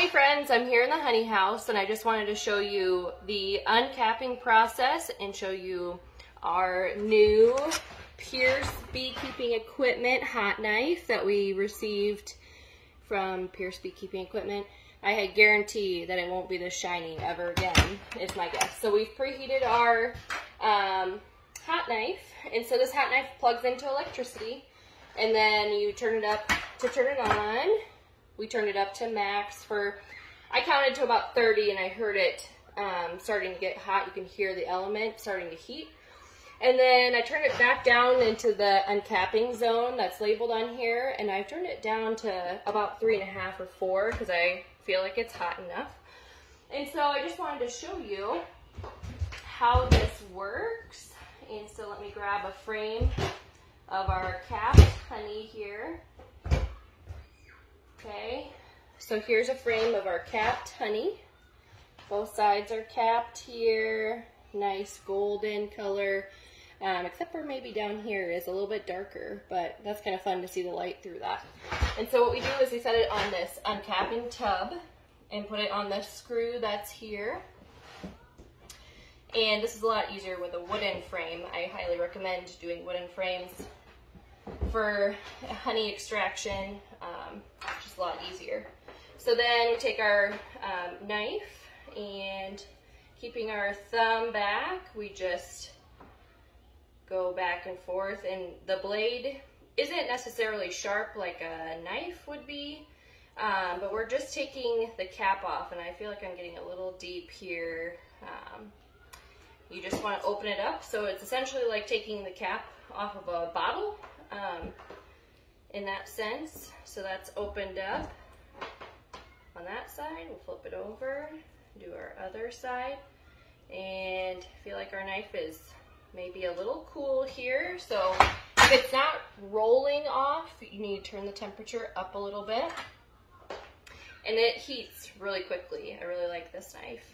Hey friends, I'm here in the honey house and I just wanted to show you the uncapping process and show you our new Pierce Beekeeping Equipment hot knife that we received from Pierce Beekeeping Equipment. I guarantee that it won't be this shiny ever again, is my guess. So we've preheated our hot knife, and so this hot knife plugs into electricity, and then you turn it up to turn it on. We turned it up to max for, I counted to about 30 and I heard it starting to get hot. You can hear the element starting to heat. And then I turned it back down into the uncapping zone that's labeled on here, and I've turned it down to about 3.5 or 4 because I feel like it's hot enough. And so I just wanted to show you how this works. And so let me grab a frame of our capped honey here. Okay, so here's a frame of our capped honey. Both sides are capped here. Nice golden color, except for maybe down here is a little bit darker, but that's kind of fun to see the light through that. And so what we do is we set it on this uncapping tub and put it on the screw that's here. And this is a lot easier with a wooden frame. I highly recommend doing wooden frames for honey extraction, just a lot easier. So then we take our knife, and keeping our thumb back, we just go back and forth, and the blade isn't necessarily sharp like a knife would be, but we're just taking the cap off, and I feel like I'm getting a little deep here. You just want to open it up, so it's essentially like taking the cap off of a bottle. In that sense. So that's opened up on that side. We'll flip it over, do our other side, and I feel like our knife is maybe a little cool here. So if it's not rolling off, you need to turn the temperature up a little bit, and it heats really quickly. I really like this knife.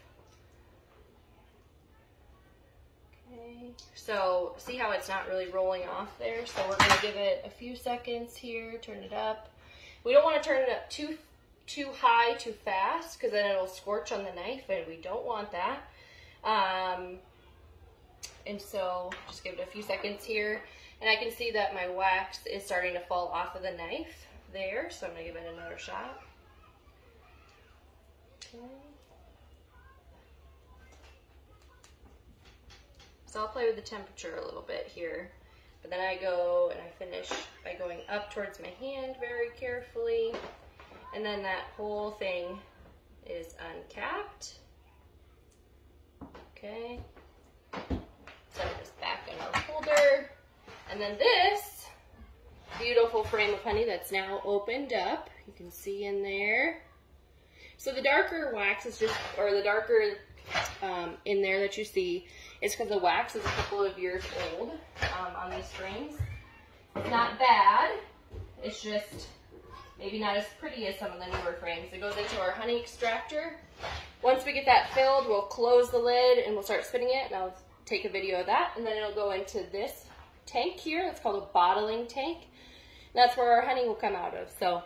Okay, so see how it's not really rolling off there? So we're going to give it a few seconds here, turn it up. We don't want to turn it up too high, too fast, because then it'll scorch on the knife, and we don't want that. And so just give it a few seconds here, and I can see that my wax is starting to fall off of the knife there, so I'm going to give it another shot. Okay. So I'll play with the temperature a little bit here, but then I go and I finish by going up towards my hand very carefully, and then that whole thing is uncapped. Okay, set it just back in our holder, and then this beautiful frame of honey that's now opened up, you can see in there. So the darker wax is just, or the darker in there that you see, is because the wax is a couple of years old on these frames. It's not bad, it's just maybe not as pretty as some of the newer frames. It goes into our honey extractor. Once we get that filled, we'll close the lid and we'll start spinning it, and I'll take a video of that, and then it'll go into this tank here. It's called a bottling tank. That's where our honey will come out of. So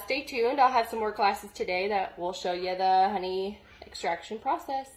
stay tuned. I'll have some more classes today that will show you the honey extraction process.